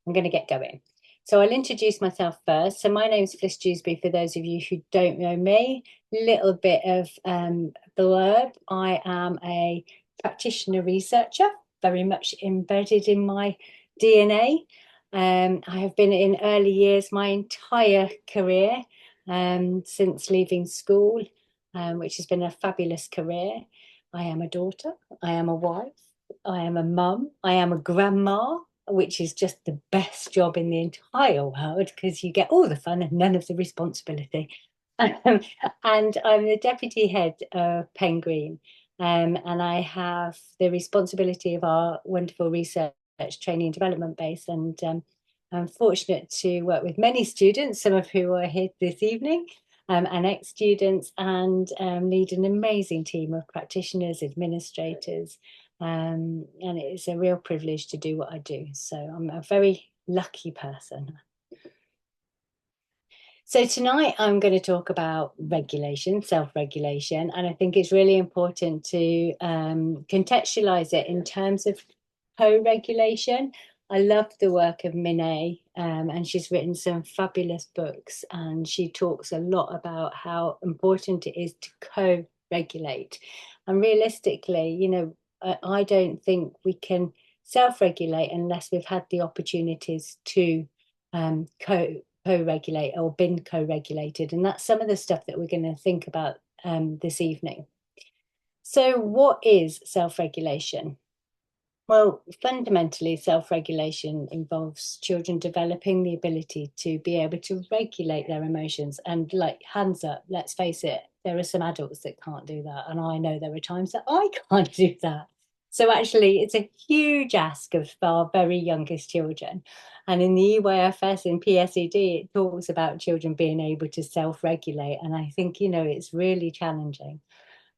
I'm going to get going. So I'll introduce myself first. So my name is Fliss Dewsbery, for those of you who don't know me. Little bit of blurb. I am a practitioner researcher, very much embedded in my DNA. I have been in early years my entire career since leaving school, which has been a fabulous career. I am a daughter, I am a wife, I am a mum, I am a grandma, which is just the best job in the entire world because you get all the fun and none of the responsibility. Um, and I'm the deputy head of Penguin, and I have the responsibility of our wonderful research, training and development base. And I'm fortunate to work with many students, some of who are here this evening, and ex-students, and lead an amazing team of practitioners, administrators, and it is a real privilege to do what I do. So I'm a very lucky person. So tonight I'm going to talk about regulation, self-regulation, and I think it's really important to contextualize it in terms of co-regulation. I love the work of Minnie, and she's written some fabulous books, and she talks a lot about how important it is to co-regulate. And realistically, I don't think we can self-regulate unless we've had the opportunities to co-regulate or been co-regulated. And that's some of the stuff that we're going to think about this evening. So what is self-regulation? Well, fundamentally, self-regulation involves children developing the ability to be able to regulate their emotions. And like, hands up, let's face it, there are some adults that can't do that. And I know there are times that I can't do that. So actually, it's a huge ask of our very youngest children. And in the EYFS and PSED, it talks about children being able to self-regulate. And I think, it's really challenging.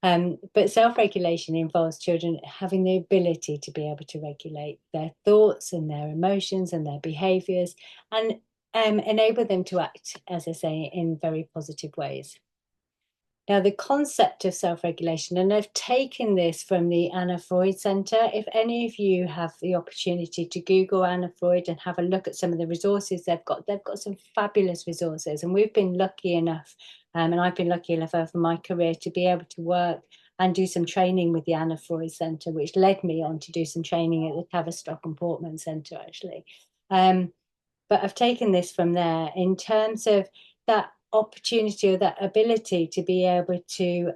But self-regulation involves children having the ability to be able to regulate their thoughts and their emotions and their behaviours, and enable them to act, as I say, in very positive ways. Now, the concept of self-regulation, and I've taken this from the Anna Freud Centre. If any of you have the opportunity to Google Anna Freud and have a look at some of the resources they've got some fabulous resources. And we've been lucky enough, and I've been lucky enough over my career to be able to work and do some training with the Anna Freud Centre, which led me on to do some training at the Tavistock and Portman Centre, actually. But I've taken this from there in terms of that opportunity or that ability to be able to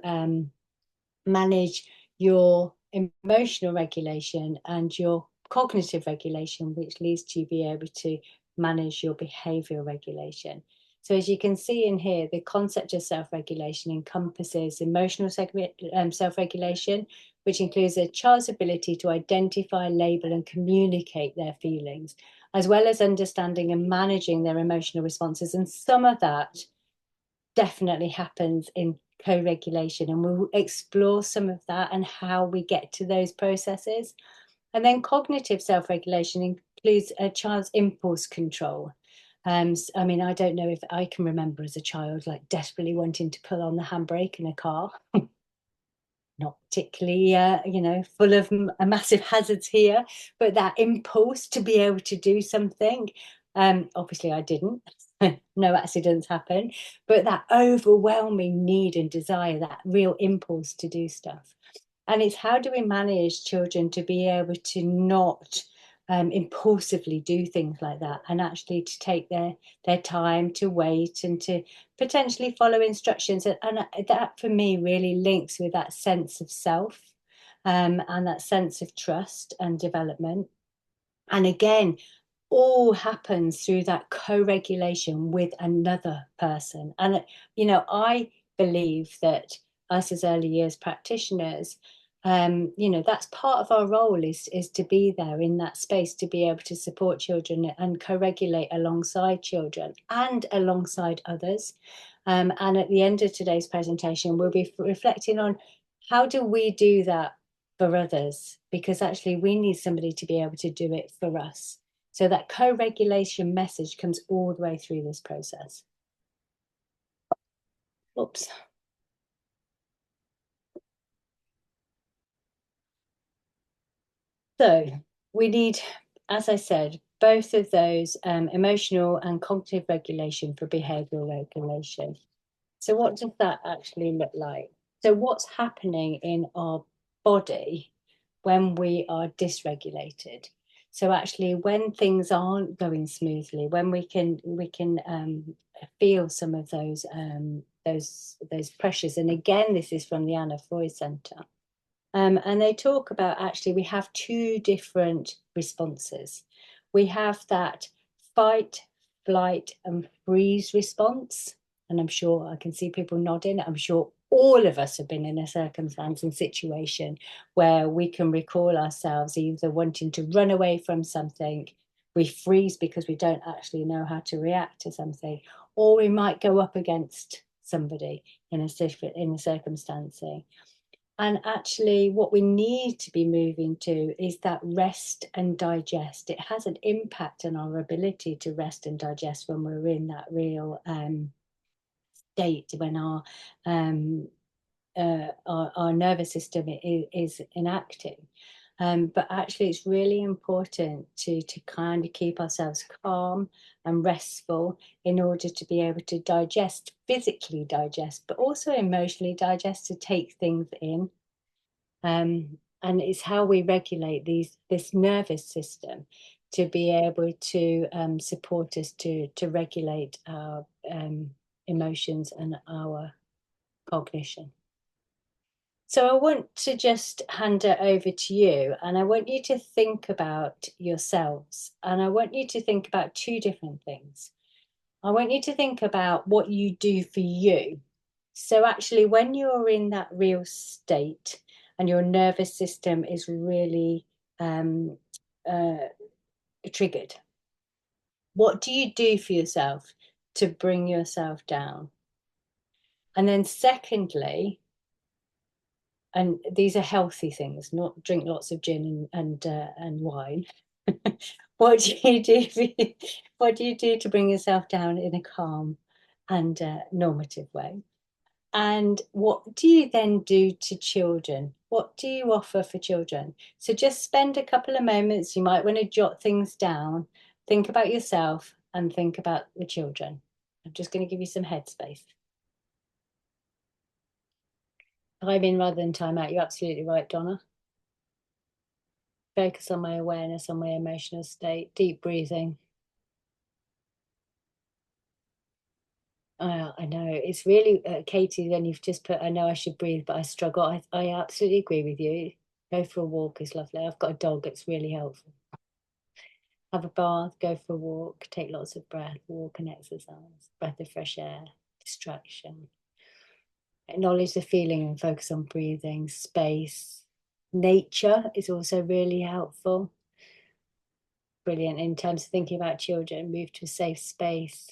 manage your emotional regulation and your cognitive regulation, which leads to you be able to manage your behavioral regulation. So as you can see in here, the concept of self-regulation encompasses emotional self-regulation, which includes a child's ability to identify, label, and communicate their feelings, as well as understanding and managing their emotional responses. And some of that definitely happens in co-regulation, and we'll explore some of that and how we get to those processes. And then cognitive self-regulation includes a child's impulse control. I mean, I don't know if I can remember as a child like desperately wanting to pull on the handbrake in a car. Not particularly, full of massive hazards here, but that impulse to be able to do something. Obviously, I didn't. No accidents happen, but that overwhelming need and desire, that real impulse to do stuff. And it's how do we manage children to be able to not impulsively do things like that, and actually to take their time to wait and to potentially follow instructions. And that for me really links with that sense of self, and that sense of trust and development. And again, all happens through that co-regulation with another person. And I believe that us as early years practitioners, that's part of our role is to be there in that space, to be able to support children and co-regulate alongside children and alongside others. And at the end of today's presentation, we'll be reflecting on how do we do that for others, because actually we need somebody to be able to do it for us. So that co-regulation message comes all the way through this process. Oops. So we need, as I said, both of those, emotional and cognitive regulation for behavioral regulation. So what does that actually look like? So what's happening in our body when we are dysregulated? So actually, when things aren't going smoothly, when we can feel some of those pressures. And again, this is from the Anna Freud Center. And they talk about actually we have two different responses. We have that fight, flight, and freeze response. And I'm sure I can see people nodding. I'm sure all of us have been in a circumstance and situation where we can recall ourselves either wanting to run away from something, we freeze because we don't actually know how to react to something, or we might go up against somebody in a circumstance. And actually, what we need to be moving to is that rest and digest. It has an impact on our ability to rest and digest when we're in that real state, when our nervous system is inactive. But actually, it's really important to kind of keep ourselves calm and restful in order to be able to digest, physically digest, but also emotionally digest, to take things in. And it's how we regulate this nervous system to be able to support us to regulate our emotions and our cognition. So I want to just hand it over to you, and I want you to think about yourselves, and I want you to think about two different things. I want you to think about what you do for you. So actually, when you're in that real state and your nervous system is really uh, triggered, what do you do for yourself to bring yourself down? And then secondly, and these are healthy things, not drink lots of gin and wine. What do you do? What do you do to bring yourself down in a calm and normative way? And what do you then do to children? What do you offer for children? So just spend a couple of moments. You might want to jot things down, think about yourself, and think about the children. I'm just going to give you some headspace. Time in rather than time out. You're absolutely right, Donna. Focus on my awareness, on my emotional state. Deep breathing. I know it's really, Katie, then you've just put, I know I should breathe, but I struggle. I absolutely agree with you. Go for a walk is lovely. I've got a dog, it's really helpful. Have a bath, go for a walk, take lots of breath, walk and exercise, breath of fresh air, distraction. Acknowledge the feeling and focus on breathing, space. Nature is also really helpful. Brilliant. In terms of thinking about children, move to a safe space.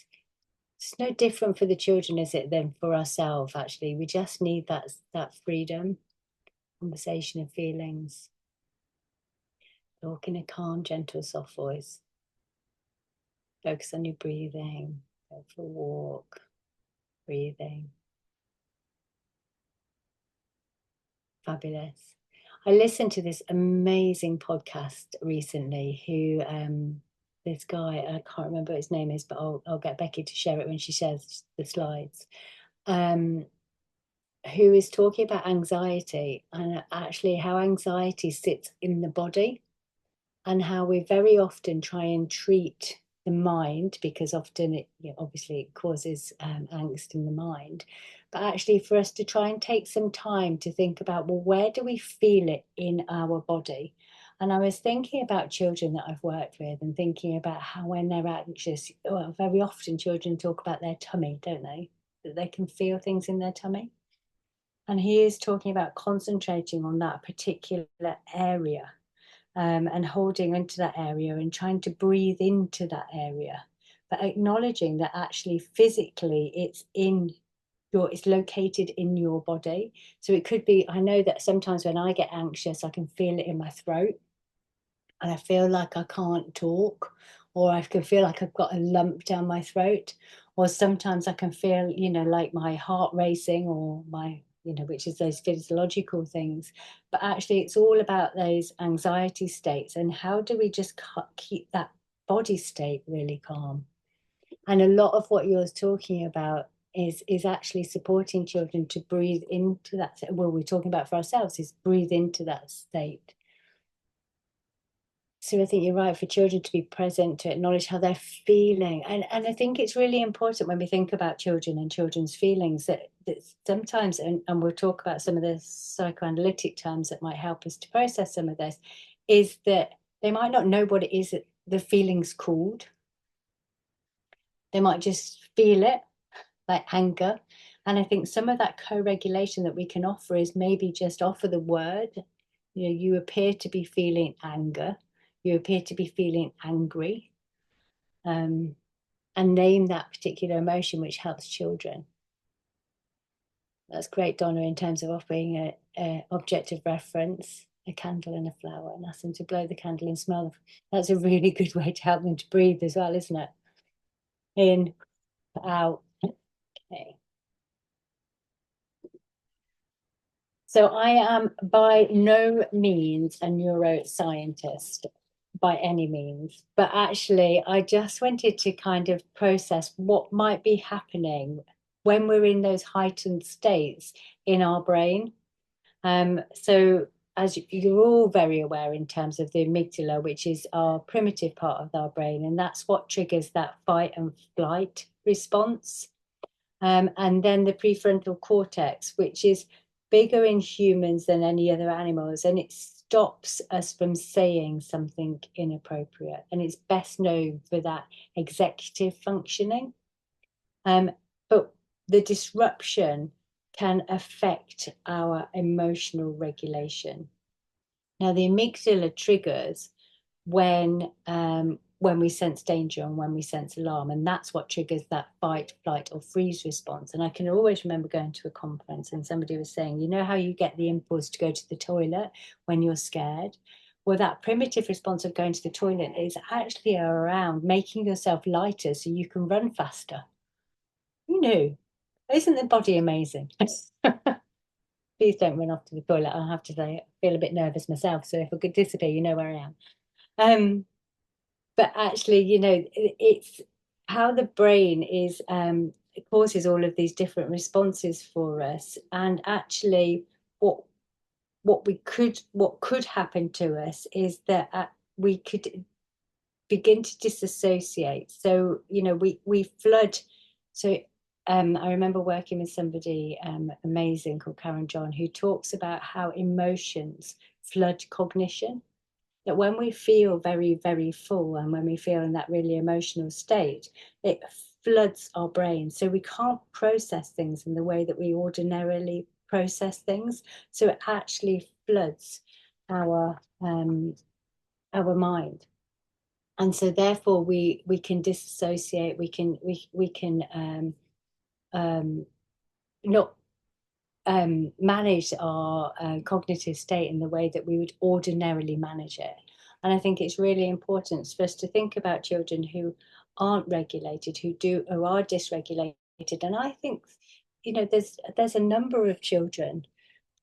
It's no different for the children, is it, than for ourselves, actually. We just need that freedom, conversation of feelings. Talk in a calm, gentle, soft voice. Focus on your breathing. Go for a walk. Breathing. Fabulous. I listened to this amazing podcast recently who this guy, I can't remember what his name is, but I'll get Becky to share it when she shares the slides. Who is talking about anxiety and actually how anxiety sits in the body, and how we very often try and treat the mind, because often it, obviously it causes angst in the mind, but actually for us to try and take some time to think about, well, where do we feel it in our body? And I was thinking about children that I've worked with and thinking about how when they're anxious, well, very often children talk about their tummy, don't they? That they can feel things in their tummy. And he is talking about concentrating on that particular area, and holding into that area and trying to breathe into that area, but acknowledging that actually physically it's located in your body. So it could be, I know that sometimes when I get anxious, I can feel it in my throat and I feel like I can't talk, or I can feel like I've got a lump down my throat, or sometimes I can feel, like my heart racing, or my, which is those physiological things. But actually, it's all about those anxiety states, and how do we just keep that body state really calm. And a lot of what you're talking about is actually supporting children to breathe into that. Well, we're talking about for ourselves is breathe into that state. So I think you're right, for children to be present, to acknowledge how they're feeling. And I think it's really important when we think about children and children's feelings that sometimes, and we'll talk about some of the psychoanalytic terms that might help us to process some of this, is that they might not know what it is that the feeling's called. They might just feel it, like anger. And I think some of that co-regulation that we can offer is maybe just offer the word, you appear to be feeling anger, you appear to be feeling angry, and name that particular emotion, which helps children. That's great, Donna, in terms of offering a objective reference, a candle and a flower, and ask them to blow the candle and smell them. That's a really good way to help them to breathe as well, isn't it? In, out. Okay. So I am by no means a neuroscientist by any means, but actually I just wanted to kind of process what might be happening when we're in those heightened states in our brain. So as you're all very aware in terms of the amygdala, which is our primitive part of our brain, and that's what triggers that fight and flight response. And then the prefrontal cortex, which is bigger in humans than any other animals, and it stops us from saying something inappropriate. And it's best known for that executive functioning. But the disruption can affect our emotional regulation. Now, the amygdala triggers when we sense danger and when we sense alarm, and that's what triggers that fight, flight, or freeze response. And I can always remember going to a conference and somebody was saying, you know how you get the impulse to go to the toilet when you're scared? Well, that primitive response of going to the toilet is actually around making yourself lighter so you can run faster. Who knew? Isn't the body amazing? Please don't run off to the toilet. I have to say, I feel a bit nervous myself. So if I could disappear, you know where I am. But actually, it's how the brain is it causes all of these different responses for us. And actually, what could happen to us is that we could begin to disassociate. So, we flood. So I remember working with somebody amazing called Karen John, who talks about how emotions flood cognition. That when we feel very, very full and when we feel in that really emotional state, it floods our brain. So we can't process things in the way that we ordinarily process things. So it actually floods our mind. And so therefore we can disassociate, we can not manage our cognitive state in the way that we would ordinarily manage it. And I think it's really important for us to think about children who aren't regulated, who are dysregulated. And I think, there's a number of children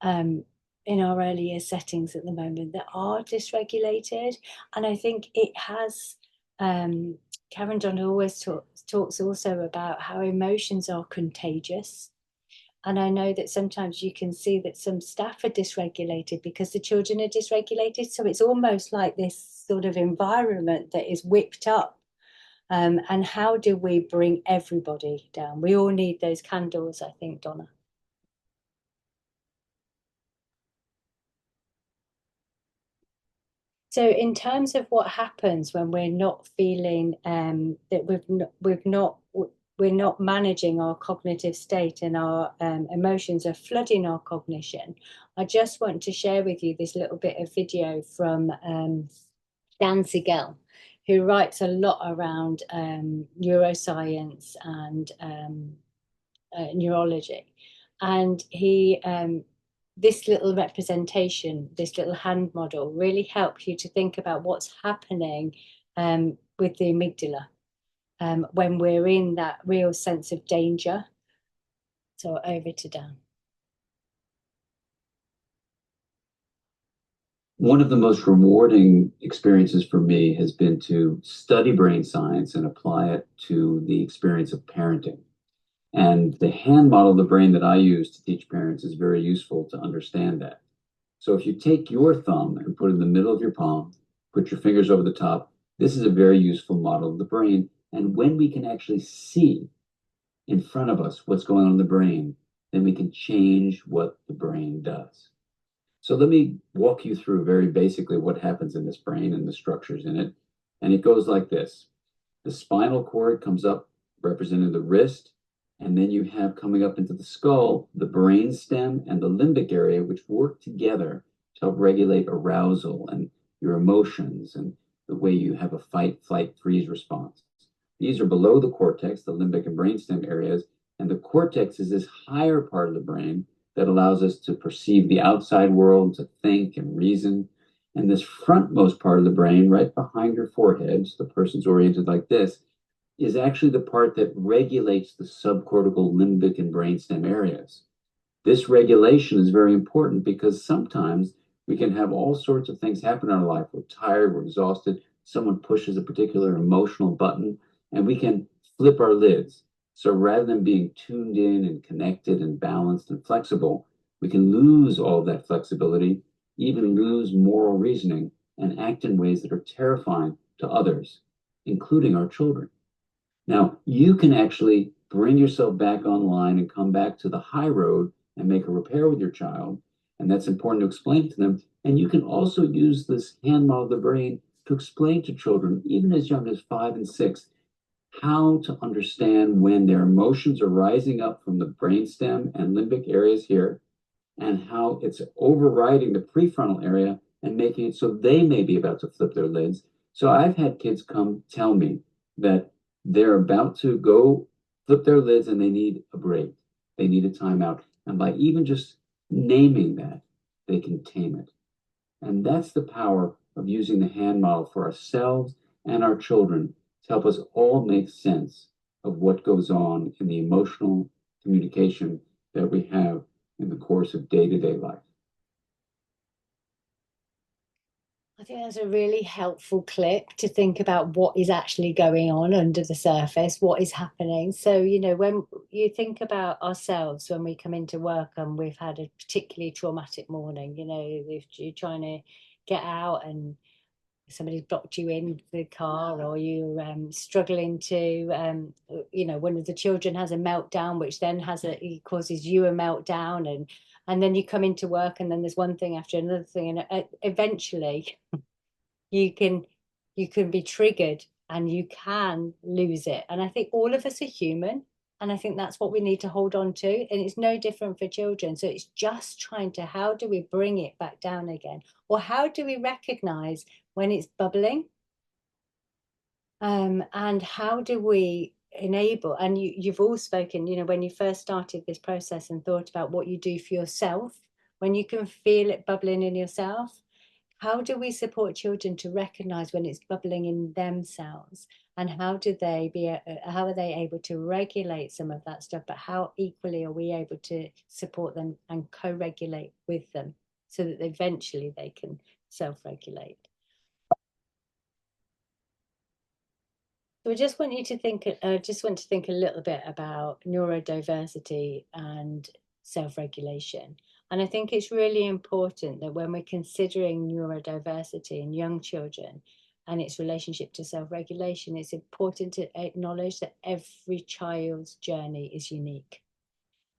in our early year settings at the moment that are dysregulated. And I think it has, Karen John always talks also about how emotions are contagious. And I know that sometimes you can see that some staff are dysregulated because the children are dysregulated. So it's almost like this sort of environment that is whipped up. And how do we bring everybody down? We all need those candles, I think, Donna. So in terms of what happens when we're not feeling that we're not managing our cognitive state and our emotions are flooding our cognition, I just want to share with you this little bit of video from Dan Siegel, who writes a lot around neuroscience and neurology. And this little representation, this little hand model really helps you to think about what's happening with the amygdala when we're in that real sense of danger. So over to Dan. One of the most rewarding experiences for me has been to study brain science and apply it to the experience of parenting. And the hand model of the brain that I use to teach parents is very useful to understand that. So if you take your thumb and put it in the middle of your palm, put your fingers over the top, this is a very useful model of the brain. And when we can actually see in front of us what's going on in the brain, then we can change what the brain does. So let me walk you through very basically what happens in this brain and the structures in it. And it goes like this. The spinal cord comes up representing the wrist, and then you have coming up into the skull the brain stem and the limbic area, which work together to help regulate arousal and your emotions and the way you have a fight, flight, freeze response. These are below the cortex, the limbic and brainstem areas, and the cortex is this higher part of the brain that allows us to perceive the outside world, to think and reason. And this frontmost part of the brain, right behind your forehead, so the person's oriented like this, is actually the part that regulates the subcortical, limbic, and brainstem areas. This regulation is very important because sometimes we can have all sorts of things happen in our life. We're tired, we're exhausted, someone pushes a particular emotional button, and we can flip our lids. So rather than being tuned in and connected and balanced and flexible, we can lose all of that flexibility, even lose moral reasoning, and act in ways that are terrifying to others, including our children. Now, you can actually bring yourself back online and come back to the high road and make a repair with your child. And that's important to explain to them. And you can also use this hand model of the brain to explain to children, even as young as 5 and 6, how to understand when their emotions are rising up from the brainstem and limbic areas here, and how it's overriding the prefrontal area and making it so they may be about to flip their lids. So I've had kids come tell me that they're about to go flip their lids and they need a break. They need a timeout. And by even just naming that, they can tame it. And that's the power of using the hand model for ourselves and our children to help us all make sense of what goes on in the emotional communication that we have in the course of day-to-day life. I think that's a really helpful clip to think about what is actually going on under the surface, what is happening. So, when you think about ourselves, when we come into work and we've had a particularly traumatic morning, if you're trying to get out and somebody's blocked you in the car, or you're struggling to, one of the children has a meltdown, which then causes you a meltdown, and then you come into work, and then there's one thing after another thing, and eventually you can be triggered and you can lose it. And I think all of us are human, and I think that's what we need to hold on to, and it's no different for children. So it's just trying to, how do we bring it back down again, or how do we recognize when it's bubbling, and how do we enable, and you've all spoken, when you first started this process and thought about what you do for yourself, when you can feel it bubbling in yourself, how do we support children to recognize when it's bubbling in themselves, and how are they able to regulate some of that stuff, but how equally are we able to support them and co-regulate with them so that eventually they can self-regulate? So I just want you to think, just want to think a little bit about neurodiversity and self-regulation. And I think it's really important that when we're considering neurodiversity in young children and its relationship to self-regulation, it's important to acknowledge that every child's journey is unique,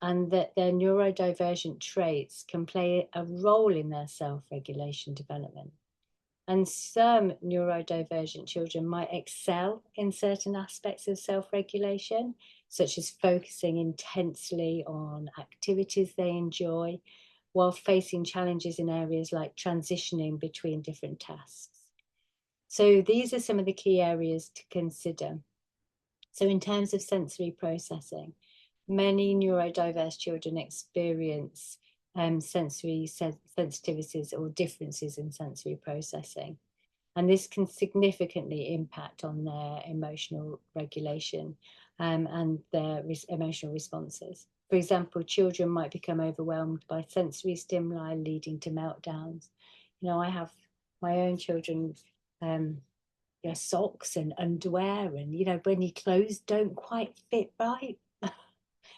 and that their neurodivergent traits can play a role in their self-regulation development. And some neurodivergent children might excel in certain aspects of self-regulation, such as focusing intensely on activities they enjoy, while facing challenges in areas like transitioning between different tasks. So these are some of the key areas to consider. So in terms of sensory processing, many neurodiverse children experience sensory sensitivities or differences in sensory processing. And this can significantly impact on their emotional regulation, and their emotional responses. For example, children might become overwhelmed by sensory stimuli, leading to meltdowns. You know, I have my own children, socks and underwear, and when your clothes don't quite fit right.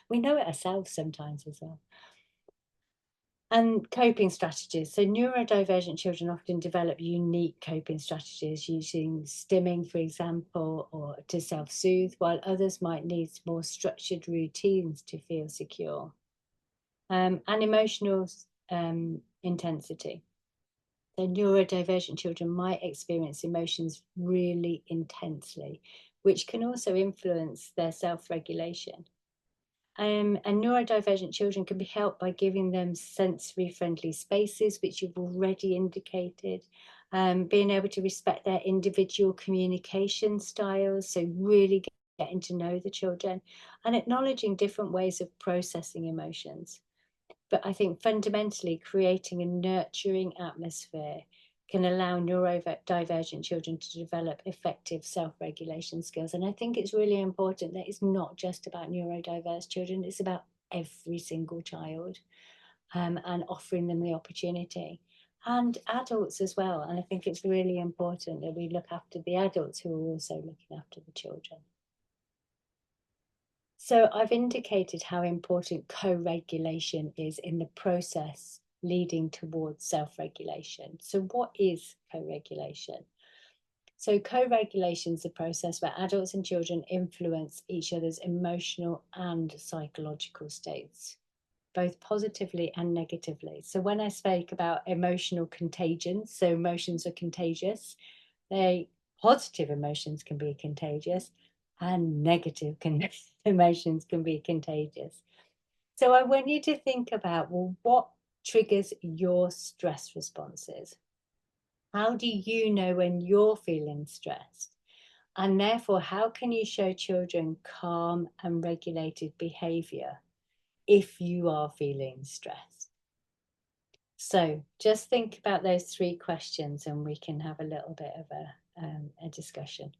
We know it ourselves sometimes as well. And coping strategies. So neurodivergent children often develop unique coping strategies using stimming, for example, or to self-soothe, while others might need more structured routines to feel secure. And emotional intensity. So neurodivergent children might experience emotions really intensely, which can also influence their self-regulation. And neurodivergent children can be helped by giving them sensory friendly spaces, which you've already indicated, being able to respect their individual communication styles, so really getting to know the children and acknowledging different ways of processing emotions. But I think fundamentally creating a nurturing atmosphere can allow neurodivergent children to develop effective self-regulation skills. And I think it's really important that it's not just about neurodiverse children, it's about every single child, and offering them the opportunity. And adults as well. And I think it's really important that we look after the adults who are also looking after the children. So I've indicated how important co-regulation is in the process leading towards self-regulation. So what is co-regulation? So co-regulation is a process where adults and children influence each other's emotional and psychological states, both positively and negatively. So when I spoke about emotional contagion, so emotions are contagious, positive emotions can be contagious and negative emotions can be contagious. So I want you to think about, well, what triggers your stress responses? How do you know when you're feeling stressed? And therefore, how can you show children calm and regulated behavior if you are feeling stressed? So just think about those three questions and we can have a little bit of a discussion.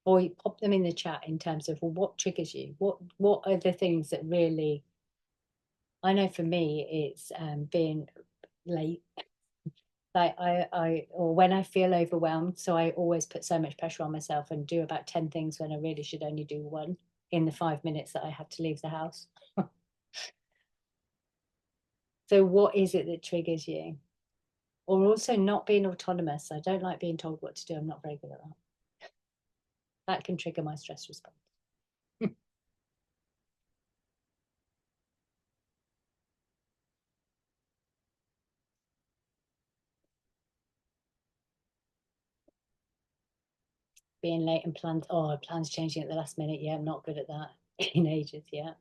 Or you pop them in the chat in terms of, well, what triggers you? What are the things that really, I know for me, it's being late. Like or when I feel overwhelmed, so I always put so much pressure on myself and do about 10 things when I really should only do one in the 5 minutes that I have to leave the house. So what is it that triggers you? Or also not being autonomous. I don't like being told what to do. I'm not very good at that. That can trigger my stress response. Being late and plans, oh, plans changing at the last minute. Yeah, I'm not good at that. Teenagers, yeah.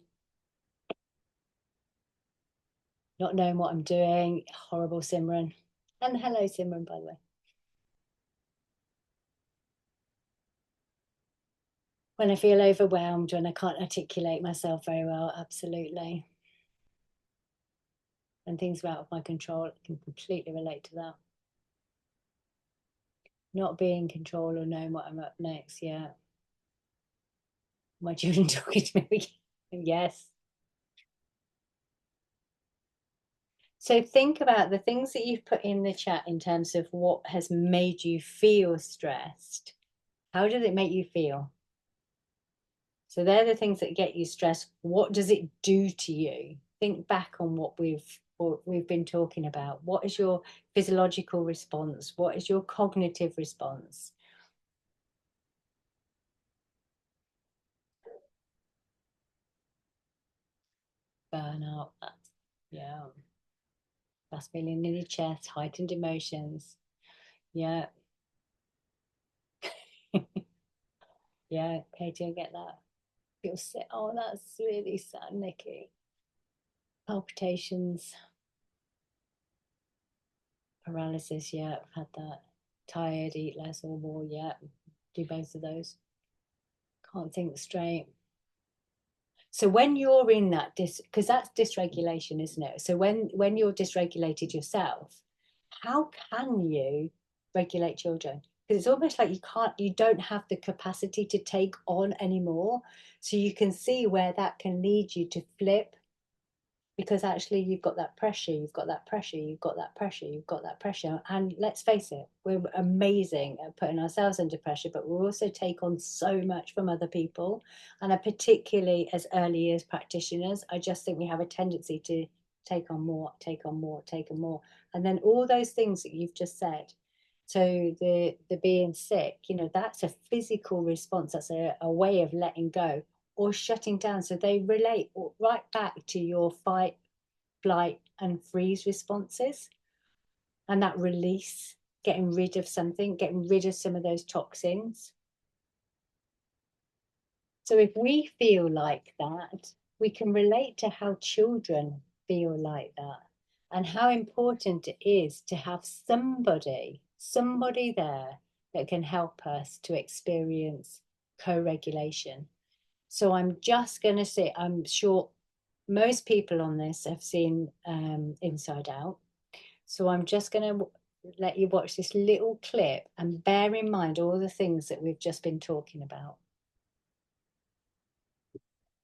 Not knowing what I'm doing. Horrible Simran. And hello, Simran, by the way. When I feel overwhelmed, when I can't articulate myself very well, absolutely. When things are out of my control, I can completely relate to that. Not being in control or knowing what I'm up next, yeah. My children talking to me. Yes. So think about the things that you've put in the chat in terms of what has made you feel stressed. How does it make you feel? So they're the things that get you stressed. What does it do to you? Think back on what we've been talking about. What is your physiological response? What is your cognitive response? Burnout. Yeah. Fast feeling in your chest, heightened emotions. Yeah. Yeah, Katie, I get that. You'll say, oh, that's really sad, Nikki. Palpitations, paralysis, yeah, I've had that. Tired, eat less or more, yeah. Do both of those. Can't think straight. So when you're in that because that's dysregulation, isn't it? So when you're dysregulated yourself, how can you regulate children? Because it's almost like you don't have the capacity to take on anymore. So you can see where that can lead you to flip because actually you've got that pressure, you've got that pressure, you've got that pressure, you've got that pressure. And let's face it, we're amazing at putting ourselves under pressure, but we also take on so much from other people. And particularly as early years practitioners, I just think we have a tendency to take on more, take on more, take on more. And then all those things that you've just said. So the being sick, you know, that's a physical response. That's a way of letting go or shutting down. So they relate right back to your fight, flight, and freeze responses. And that release, getting rid of something, getting rid of some of those toxins. So if we feel like that, we can relate to how children feel like that and how important it is to have somebody there that can help us to experience co-regulation. So I'm just going to say, I'm sure most people on this have seen Inside Out. So I'm just going to let you watch this little clip and bear in mind all the things that we've just been talking about.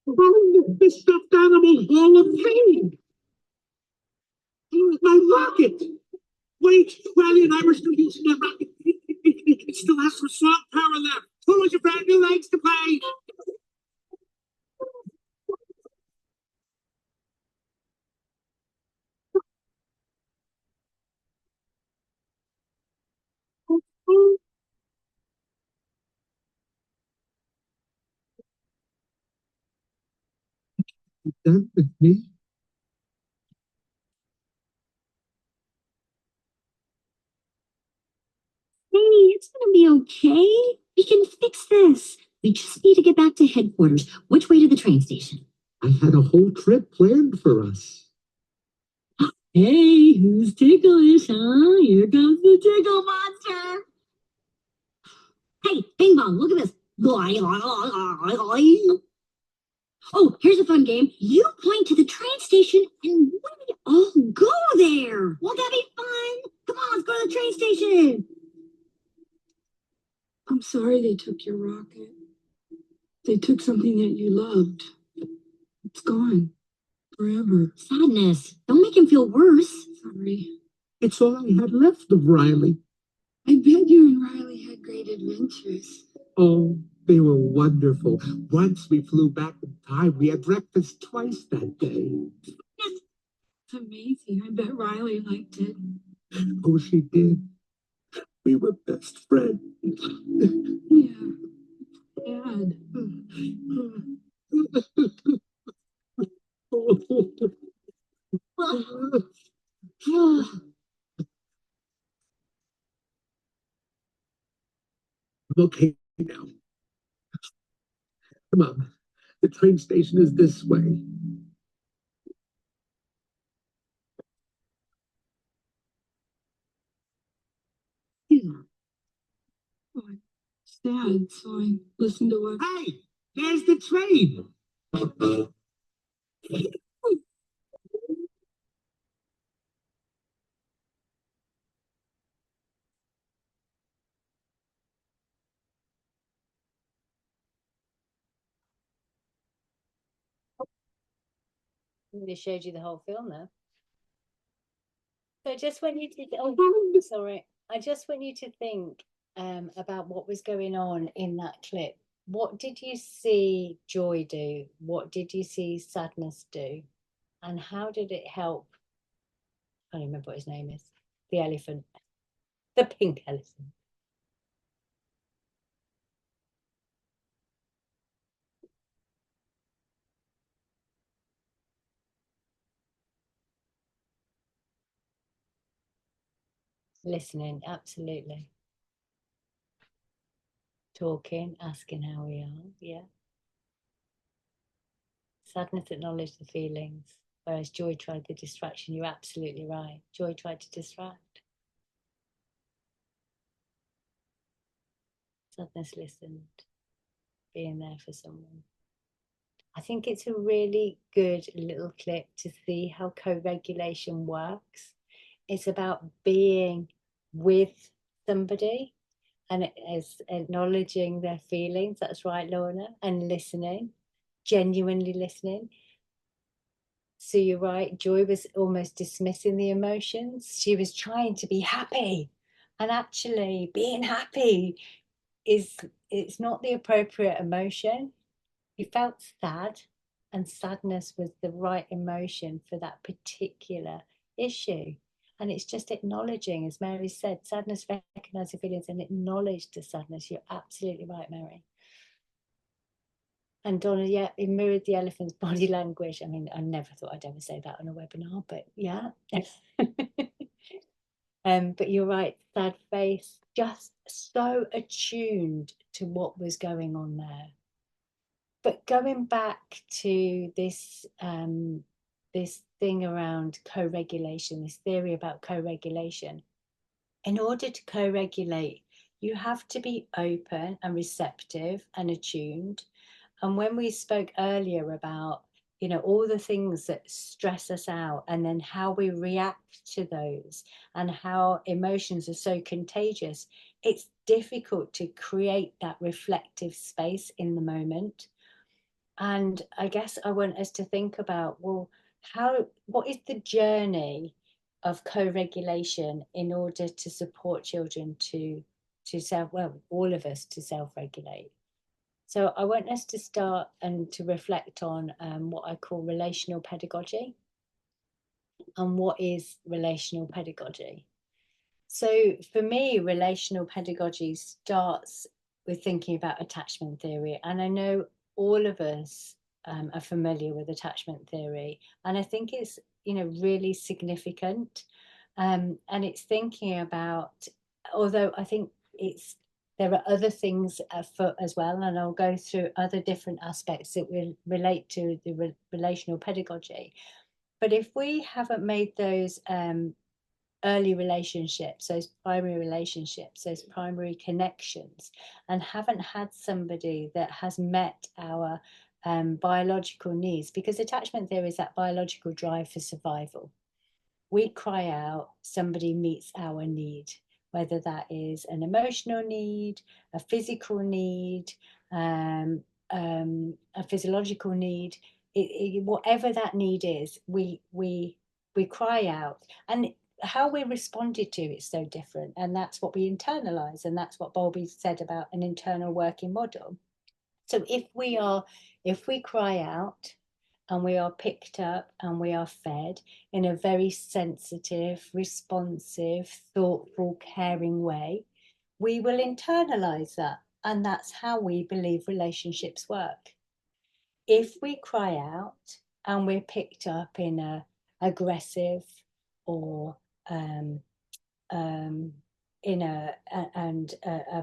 The stuffed animal Hall of Fame. My rocket. Wait, Riley and I were still using that rocket. It still has some salt power left. Who was your brand new legs to play? Done with me. Hey, it's gonna be okay. We can fix this. We just need to get back to headquarters. Which way to the train station? I had a whole trip planned for us. Hey, who's ticklish, huh? Here comes the tickle monster. Hey, Bing Bong, look at this. Oh, here's a fun game. You point to the train station and we all go there. Won't that be fun? Come on, let's go to the train station. I'm sorry they took your rocket. They took something that you loved. It's gone. Forever. Sadness. Don't make him feel worse. Sorry. It's all I had left of Riley. I bet you and Riley had great adventures. Oh, they were wonderful. Once we flew back in time. We had breakfast twice that day. It's amazing. I bet Riley liked it. Oh, she did. We were best friends. Yeah. Dad. I'm okay now. Come on. The train station is this way. Yeah. Oh, it's sad, so I listened to what. Hey, there's the train. They showed you the whole film now. So just when you did, oh, sorry, I just want you to think about what was going on in that clip. What did you see joy do? What did you see sadness do? And how did it help? I don't remember what his name is. The elephant, the pink elephant. Listening, absolutely. Talking, asking how we are, yeah. Sadness acknowledged the feelings, whereas joy tried the distraction. You're absolutely right. Joy tried to distract. Sadness listened, being there for someone. I think it's a really good little clip to see how co-regulation works. It's about being with somebody and it is acknowledging their feelings. That's right, Lorna, and listening, genuinely listening. So you're right, Joy was almost dismissing the emotions. She was trying to be happy, and actually being happy is, it's not the appropriate emotion. You felt sad, and sadness was the right emotion for that particular issue. And it's just acknowledging, as Mary said, sadness, recognize the feelings and acknowledge the sadness. You're absolutely right, Mary. And Donna, yeah, it mirrored the elephant's body language. I mean, I never thought I'd ever say that on a webinar, but yeah. But you're right, sad face, just so attuned to what was going on there. But going back to this this thing around co-regulation, this theory about co-regulation, in order to co-regulate, you have to be open and receptive and attuned. And when we spoke earlier about, you know, all the things that stress us out and then how we react to those and how emotions are so contagious, it's difficult to create that reflective space in the moment. And I guess I want us to think about, well, what is the journey of co-regulation in order to support children to self, well, all of us to self-regulate. So I want us to start and to reflect on what I call relational pedagogy. And what is relational pedagogy? So for me, relational pedagogy starts with thinking about attachment theory. And I know all of us are familiar with attachment theory. And I think it's, you know, really significant. And it's thinking about, although I think there are other things afoot as well, and I'll go through other different aspects that will relate to the relational pedagogy. But if we haven't made those early relationships, those primary relationships, those primary connections, and haven't had somebody that has met our biological needs, because attachment theory is that biological drive for survival. We cry out, somebody meets our need, whether that is an emotional need, a physical need, a physiological need, whatever that need is, we cry out. And how we responded to it's so different, and that's what we internalize, and that's what Bowlby said about an internal working model. So if we cry out and we are picked up and we are fed in a very sensitive, responsive, thoughtful, caring way, we will internalize that, and that's how we believe relationships work. If we cry out and we're picked up in a aggressive or in a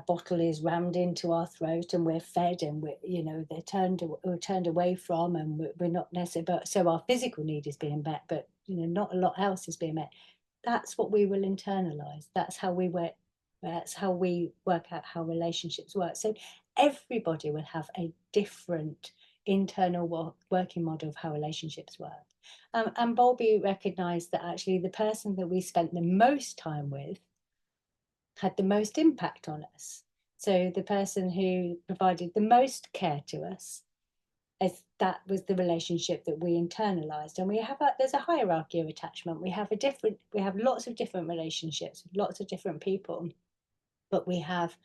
bottle is rammed into our throat and we're fed and we're turned away from, and we're not necessarily, but so our physical need is being met, but not a lot else is being met. That's what we will internalize. That's how we work. That's how we work out how relationships work. So everybody will have a different internal working model of how relationships work. And Bowlby recognized that actually the person that we spent the most time with had the most impact on us. So the person who provided the most care to us, as that was the relationship that we internalized. And there's a hierarchy of attachment. We have lots of different relationships with lots of different people, but we have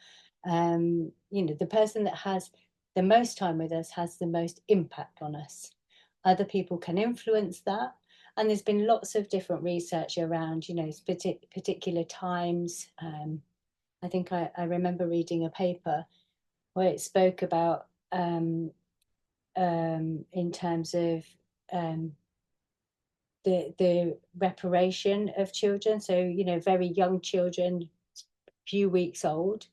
the person that has the most time with us has the most impact on us. Other people can influence that. And there's been lots of different research around, particular times. I think I remember reading a paper where it spoke about in terms of the reparation of children. So, very young children, few weeks old,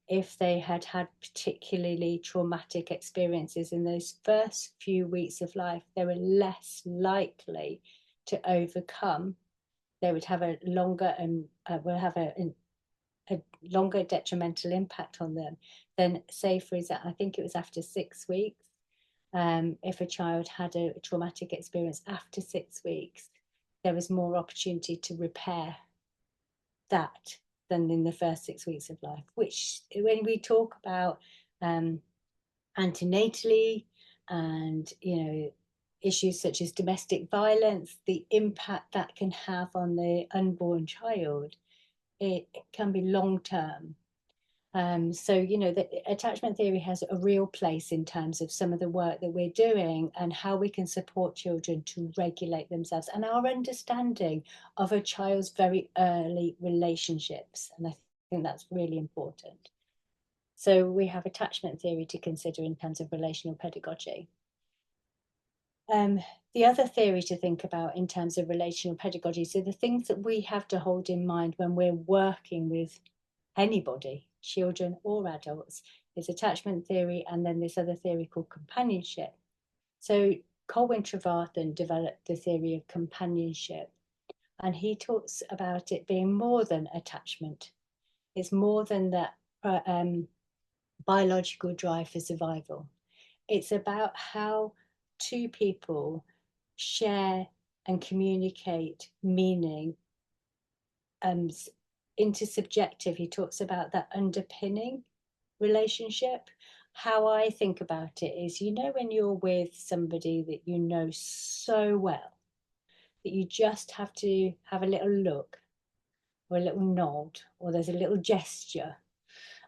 if they had had particularly traumatic experiences in those first few weeks of life, they were less likely to overcome. They would have a longer a longer detrimental impact on them than, say, for example, I think it was after 6 weeks. If a child had a traumatic experience after 6 weeks, there was more opportunity to repair that than in the first 6 weeks of life, which when we talk about antenatally and issues such as domestic violence, the impact that can have on the unborn child, it can be long-term. So, you know, the attachment theory has a real place in terms of some of the work that we're doing and how we can support children to regulate themselves and our understanding of a child's very early relationships. And I think that's really important. So we have attachment theory to consider in terms of relational pedagogy. The other theory to think about in terms of relational pedagogy, so the things that we have to hold in mind when we're working with anybody, children or adults, is attachment theory, and then this other theory called companionship. So Colwyn Trevarthen developed the theory of companionship, and he talks about it being more than attachment. It's more than that biological drive for survival. It's about how two people share and communicate meaning. Intersubjective, he talks about that underpinning relationship. How I think about it is, you know, when you're with somebody that you know so well, that you just have to have a little look or a little nod, or there's a little gesture,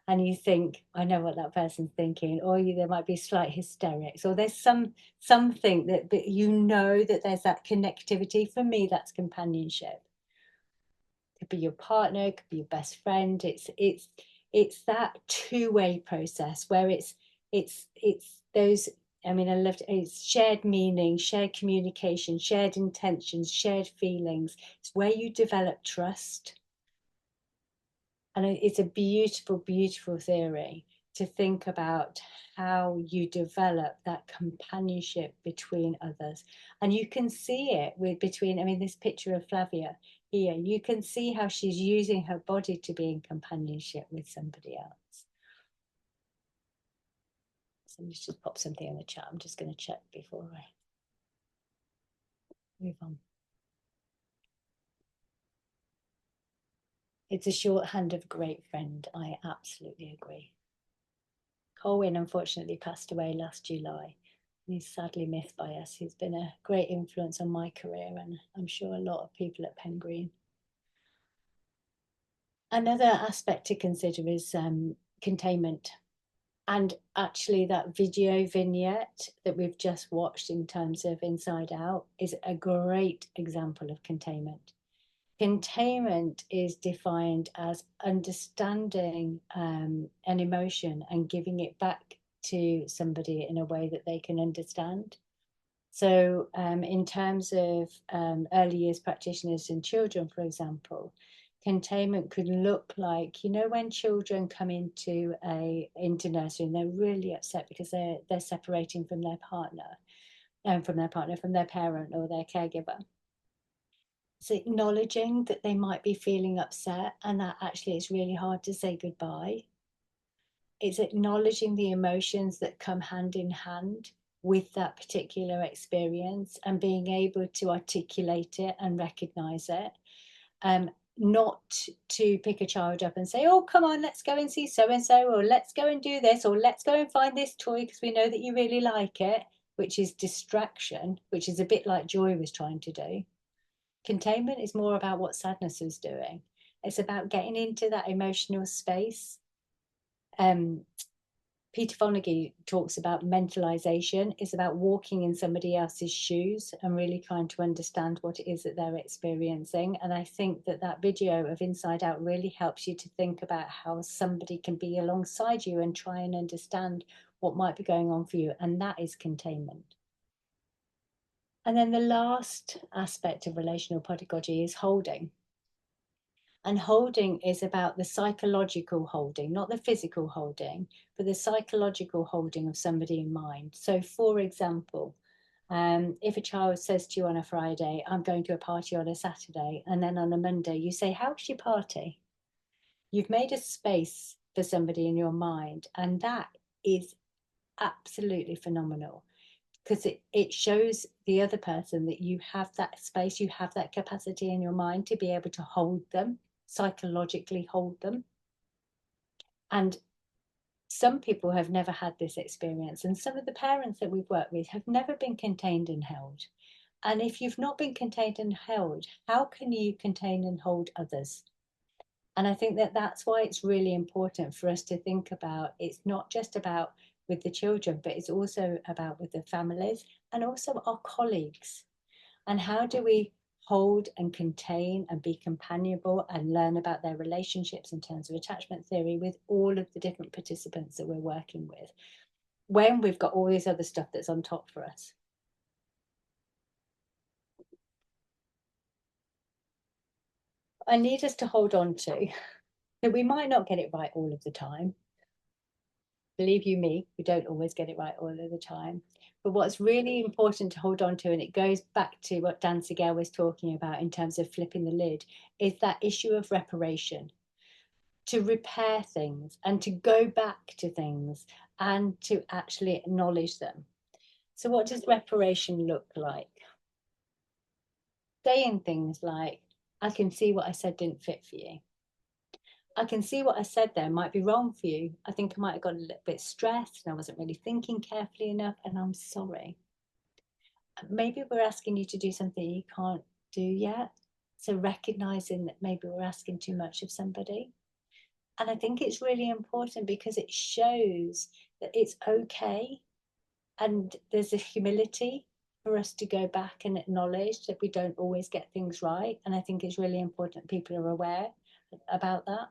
and you think, I know what that person's thinking, or there might be slight hysterics, or there's something that you know that there's that connectivity. For me, that's companionship. It could be your partner, it could be your best friend. It's that two-way process where it's those, I mean, I loved it. It's shared meaning, shared communication, shared intentions, shared feelings. It's where you develop trust. And it's a beautiful, beautiful theory to think about how you develop that companionship between others. And you can see it between, I mean, this picture of Flavia here, you can see how she's using her body to be in companionship with somebody else. So let's just pop something in the chat. I'm just going to check before I move on. It's a shorthand of great friend. I absolutely agree. Colwyn unfortunately passed away last July. He's sadly missed by us. He's been a great influence on my career, and I'm sure a lot of people at Pen Green. Another aspect to consider is containment. And actually that video vignette that we've just watched in terms of Inside Out is a great example of containment. Containment is defined as understanding an emotion and giving it back to somebody in a way that they can understand. So in terms of early years practitioners and children, for example, containment could look like, you know, when children come into nursery and they're really upset because they're separating from their partner, from their parent or their caregiver. It's acknowledging that they might be feeling upset and that actually it's really hard to say goodbye. It's acknowledging the emotions that come hand in hand with that particular experience and being able to articulate it and recognize it. Not to pick a child up and say, oh, come on, let's go and see so-and-so, or let's go and do this, or let's go and find this toy because we know that you really like it, which is distraction, which is a bit like Joy was trying to do. Containment is more about what sadness is doing. It's about getting into that emotional space. Peter Fonagy talks about mentalization. It's about walking in somebody else's shoes and really trying to understand what it is that they're experiencing. And I think that that video of Inside Out really helps you to think about how somebody can be alongside you and try and understand what might be going on for you. And that is containment. And then the last aspect of relational pedagogy is holding. And holding is about the psychological holding, not the physical holding, but the psychological holding of somebody in mind. So for example, if a child says to you on a Friday, I'm going to a party on a Saturday, and then on a Monday you say, how was your party? You've made a space for somebody in your mind, and that is absolutely phenomenal. Because it shows the other person that you have that space, you have that capacity in your mind to be able to hold them, psychologically hold them. And some people have never had this experience, and some of the parents that we've worked with have never been contained and held. And if you've not been contained and held, how can you contain and hold others? And I think that that's why it's really important for us to think about, it's not just about with the children, but it's also about with the families and also our colleagues. And how do we hold and contain and be companionable and learn about their relationships in terms of attachment theory with all of the different participants that we're working with, when we've got all this other stuff that's on top for us. I need us to hold on to that we might not get it right all of the time. Believe you me, we don't always get it right all of the time. But what's really important to hold on to, and it goes back to what Dan Siegel was talking about in terms of flipping the lid, is that issue of reparation, to repair things and to go back to things and to actually acknowledge them. So what does reparation look like? Saying things like, I can see what I said didn't fit for you. I can see what I said there might be wrong for you. I think I might have got a little bit stressed and I wasn't really thinking carefully enough, and I'm sorry. Maybe we're asking you to do something you can't do yet. So recognizing that maybe we're asking too much of somebody. And I think it's really important because it shows that it's okay. And there's a humility for us to go back and acknowledge that we don't always get things right. And I think it's really important people are aware about that.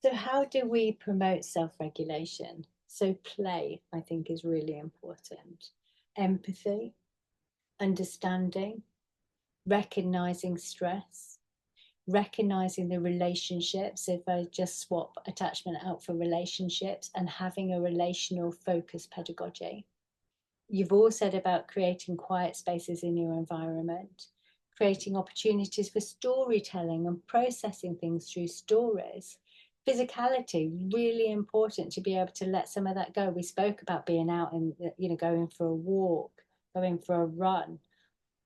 So how do we promote self-regulation? So play, I think, is really important. Empathy, understanding, recognizing stress, recognizing the relationships. If I just swap attachment out for relationships and having a relational focused pedagogy. You've all said about creating quiet spaces in your environment, creating opportunities for storytelling and processing things through stories. Physicality, really important to be able to let some of that go. We spoke about being out and, you know, going for a walk, going for a run,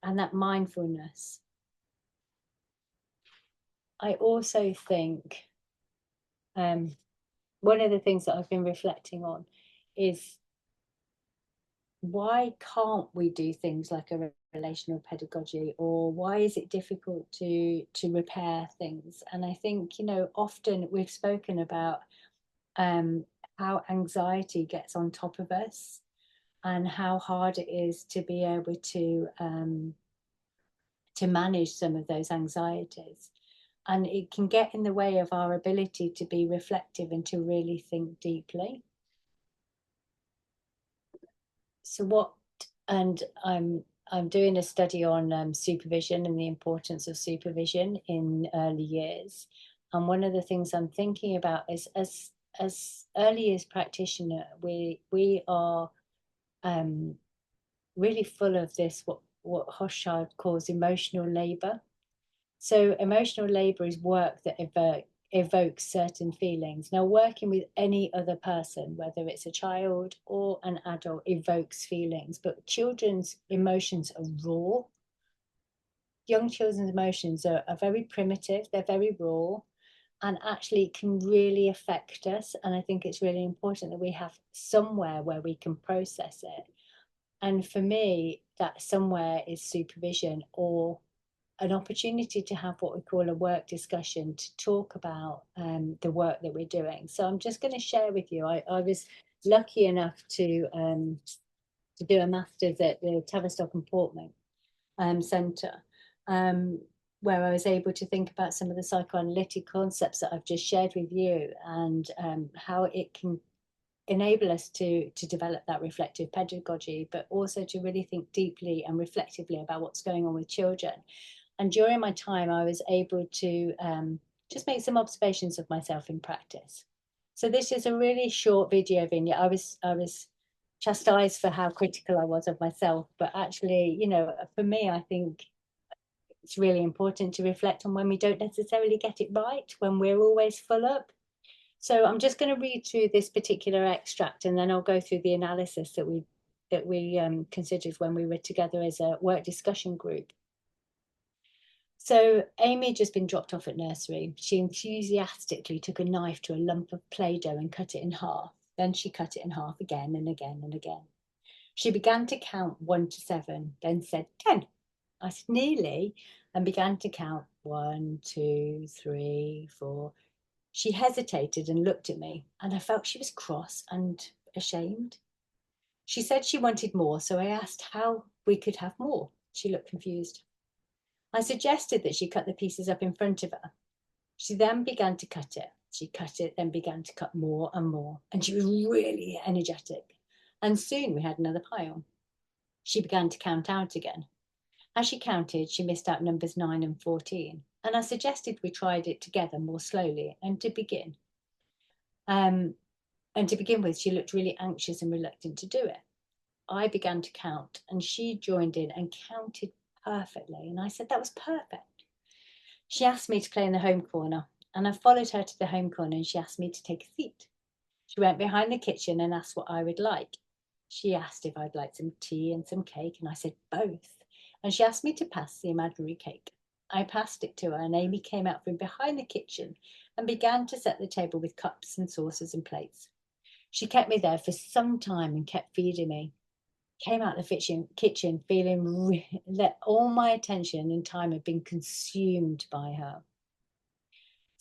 and that mindfulness. I also think one of the things that I've been reflecting on is, why can't we do things like a relational pedagogy, or why is it difficult to repair things? And I think, you know, often we've spoken about how anxiety gets on top of us and how hard it is to be able to manage some of those anxieties, and it can get in the way of our ability to be reflective and to really think deeply. So what, and I'm doing a study on supervision and the importance of supervision in early years. And one of the things I'm thinking about is, as early years practitioner, we are really full of this, what Hochschild calls emotional labor. So emotional labor is work that evokes certain feelings. Now, working with any other person, whether it's a child or an adult, evokes feelings, but children's emotions are raw. Young children's emotions are very primitive, they're very raw, and actually can really affect us. And I think it's really important that we have somewhere where we can process it. And for me, that somewhere is supervision, or an opportunity to have what we call a work discussion to talk about the work that we're doing. So I'm just going to share with you, I was lucky enough to do a master's at the Tavistock and Portman Centre, where I was able to think about some of the psychoanalytic concepts that I've just shared with you, and how it can enable us to develop that reflective pedagogy, but also to really think deeply and reflectively about what's going on with children. And during my time, I was able to just make some observations of myself in practice. So this is a really short video vignette. I was chastised for how critical I was of myself, but actually, you know, for me, I think it's really important to reflect on when we don't necessarily get it right, when we're always full up. So I'm just going to read through this particular extract, and then I'll go through the analysis that we considered when we were together as a work discussion group. So Amy had just been dropped off at nursery. She enthusiastically took a knife to a lump of Play-Doh and cut it in half. Then she cut it in half again and again and again. She began to count 1 to 7, then said 10. I said nearly, and began to count 1, 2, 3, 4. She hesitated and looked at me, and I felt she was cross and ashamed. She said she wanted more, so I asked how we could have more. She looked confused. I suggested that she cut the pieces up in front of her. She then began to cut it. She cut it, then began to cut more and more, and she was really energetic. And soon we had another pile. She began to count out again. As she counted, she missed out numbers 9 and 14, and I suggested we tried it together more slowly and to begin. And to begin with, she looked really anxious and reluctant to do it. I began to count, and she joined in and counted perfectly, and I said that was perfect. She asked me to play in the home corner, and I followed her to the home corner, and she asked me to take a seat. She went behind the kitchen and asked what I would like. She asked if I'd like some tea and some cake, and I said both. And she asked me to pass the imaginary cake. I passed it to her, and Amy came out from behind the kitchen and began to set the table with cups and saucers and plates. She kept me there for some time and kept feeding me. Came out the kitchen feeling that all my attention and time had been consumed by her.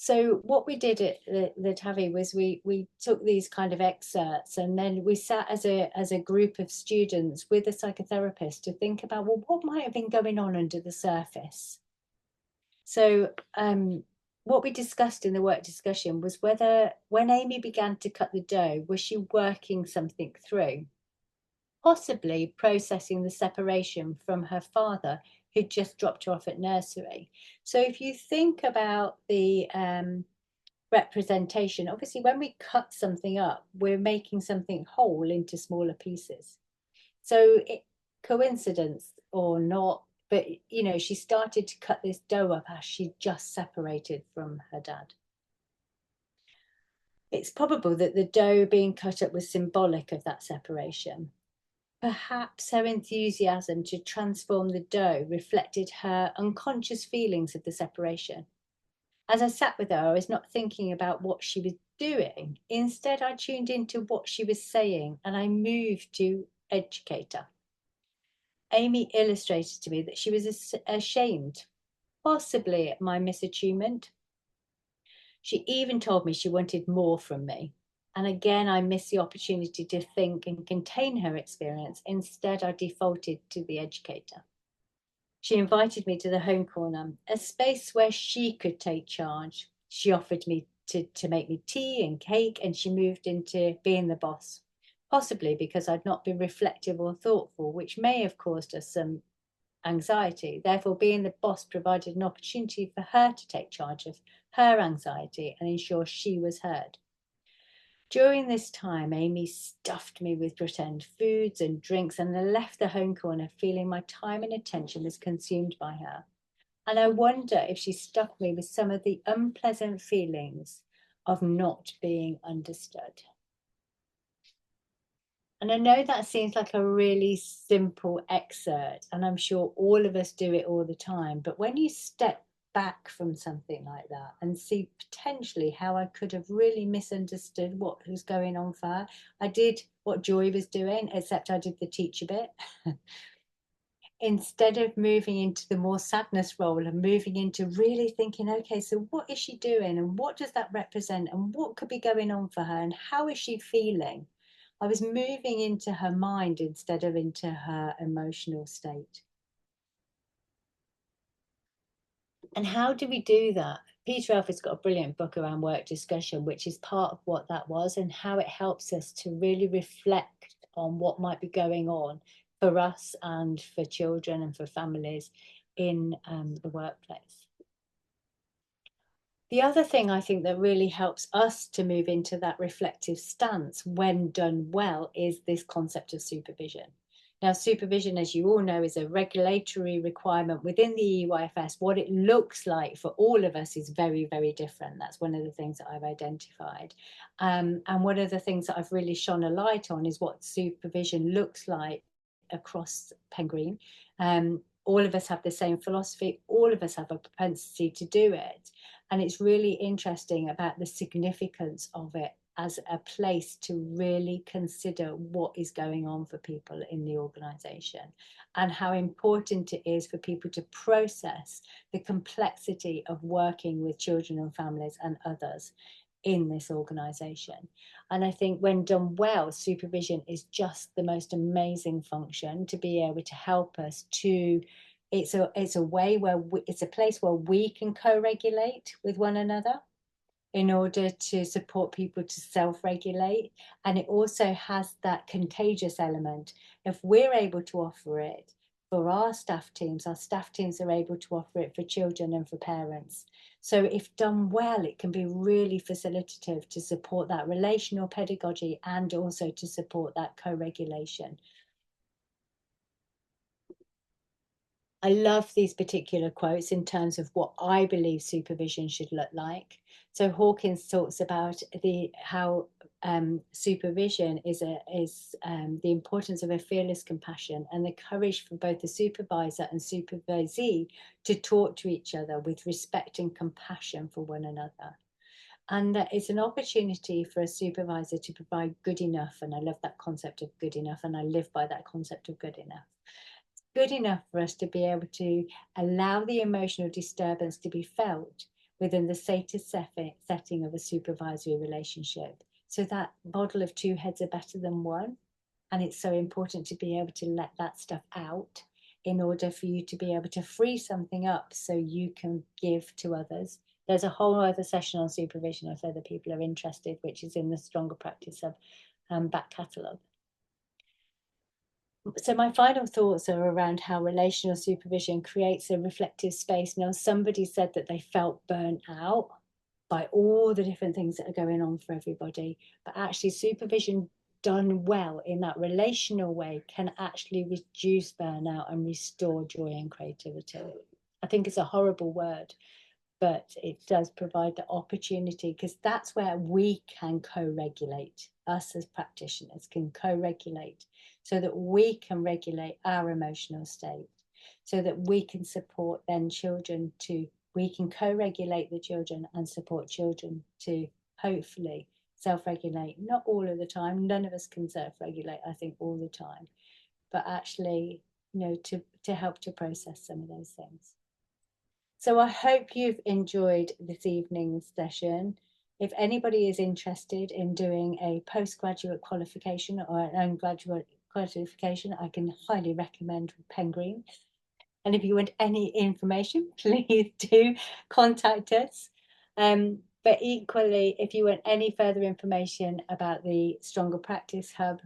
So what we did at the TAVI was we took these kind of excerpts, and then we sat as a group of students with a psychotherapist to think about, well, what might have been going on under the surface. So what we discussed in the work discussion was whether when Amy began to cut the dough, was she working something through? Possibly processing the separation from her father, who'd just dropped her off at nursery. So if you think about the representation, obviously when we cut something up, we're making something whole into smaller pieces. So coincidence or not, but you know, she started to cut this dough up as she just separated from her dad. It's probable that the dough being cut up was symbolic of that separation. Perhaps her enthusiasm to transform the dough reflected her unconscious feelings of the separation. As I sat with her, I was not thinking about what she was doing. Instead, I tuned into what she was saying, and I moved to educate her. Amy illustrated to me that she was ashamed, possibly at my misattunement. She even told me she wanted more from me. And again, I missed the opportunity to think and contain her experience. Instead, I defaulted to the educator. She invited me to the home corner, a space where she could take charge. She offered me to make me tea and cake, and she moved into being the boss, possibly because I'd not been reflective or thoughtful, which may have caused us some anxiety. Therefore, being the boss provided an opportunity for her to take charge of her anxiety and ensure she was heard. During this time, Amy stuffed me with pretend foods and drinks, and I left the home corner feeling my time and attention was consumed by her. And I wonder if she stuffed me with some of the unpleasant feelings of not being understood. And I know that seems like a really simple excerpt, and I'm sure all of us do it all the time. But when you step back from something like that and see potentially how I could have really misunderstood what was going on for her, I did what Joy was doing, except I did the teacher bit. Instead of moving into the more sadness role and moving into really thinking, okay, so what is she doing and what does that represent and what could be going on for her and how is she feeling? I was moving into her mind instead of into her emotional state. And how do we do that? Peter Elford's got a brilliant book around work discussion, which is part of what that was and how it helps us to really reflect on what might be going on for us and for children and for families in the workplace. The other thing I think that really helps us to move into that reflective stance when done well is this concept of supervision. Now, supervision, as you all know, is a regulatory requirement within the EYFS. What it looks like for all of us is very, very different. That's one of the things that I've identified. And one of the things that I've really shone a light on is what supervision looks like across Pengreen. all of us have the same philosophy, all of us have a propensity to do it. And it's really interesting about the significance of it as a place to really consider what is going on for people in the organisation, and how important it is for people to process the complexity of working with children and families and others in this organisation. And I think when done well, supervision is just the most amazing function to be able to help us to, it's a way where it's a place where we can co-regulate with one another in order to support people to self-regulate. And it also has that contagious element. If we're able to offer it for our staff teams are able to offer it for children and for parents. So if done well, it can be really facilitative to support that relational pedagogy and also to support that co-regulation. I love these particular quotes in terms of what I believe supervision should look like. So Hawkins talks about how supervision is the importance of a fearless compassion and the courage for both the supervisor and supervisee to talk to each other with respect and compassion for one another. And that it's an opportunity for a supervisor to provide good enough. And I love that concept of good enough. And I live by that concept of good enough. Good enough for us to be able to allow the emotional disturbance to be felt within the safest setting of a supervisory relationship. So that model of two heads are better than one. And it's so important to be able to let that stuff out in order for you to be able to free something up so you can give to others. There's a whole other session on supervision if other people are interested, which is in the Stronger Practice of back catalogue. So my final thoughts are around how relational supervision creates a reflective space. Now, somebody said that they felt burnt out by all the different things that are going on for everybody, but actually supervision done well in that relational way can actually reduce burnout and restore joy and creativity. I think it's a horrible word, but it does provide the opportunity, because that's where we can co-regulate. Us as practitioners can co-regulate so that we can regulate our emotional state, so that we can support then children we can co-regulate the children and support children to hopefully self-regulate. Not all of the time, none of us can self-regulate, I think, all the time, but actually, to help to process some of those things. So I hope you've enjoyed this evening's session. If anybody is interested in doing a postgraduate qualification or an undergraduate qualification, I can highly recommend Pen Green. And if you want any information, please do contact us. But equally, if you want any further information about the Stronger Practice Hub,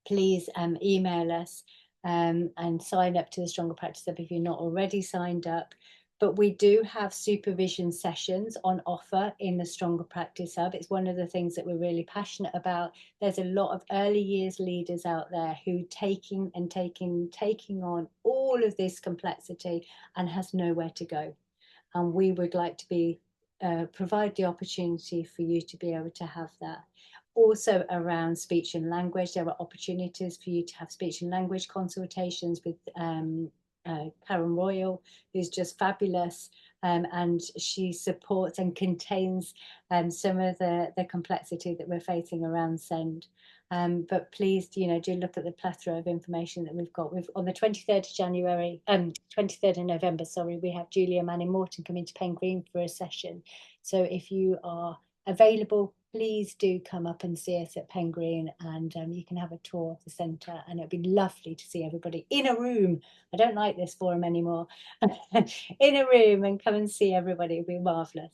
please email us and sign up to the Stronger Practice Hub if you're not already signed up. But we do have supervision sessions on offer in the Stronger Practice Hub. It's one of the things that we're really passionate about. There's a lot of early years leaders out there who taking on all of this complexity and has nowhere to go. And we would like to provide the opportunity for you to be able to have that. Also around speech and language, there are opportunities for you to have speech and language consultations with Karen Royal, who's just fabulous, and she supports and contains some of the complexity that we're facing around SEND. But please, do look at the plethora of information that we've got. On the 23rd of January, 23rd of November, sorry, we have Julia Manning-Morton coming to Pen Green for a session. So if you are available, please do come up and see us at Pen Green, and you can have a tour of the centre, and it'd be lovely to see everybody in a room. I don't like this forum anymore. In a room and come and see everybody. It'd be marvellous.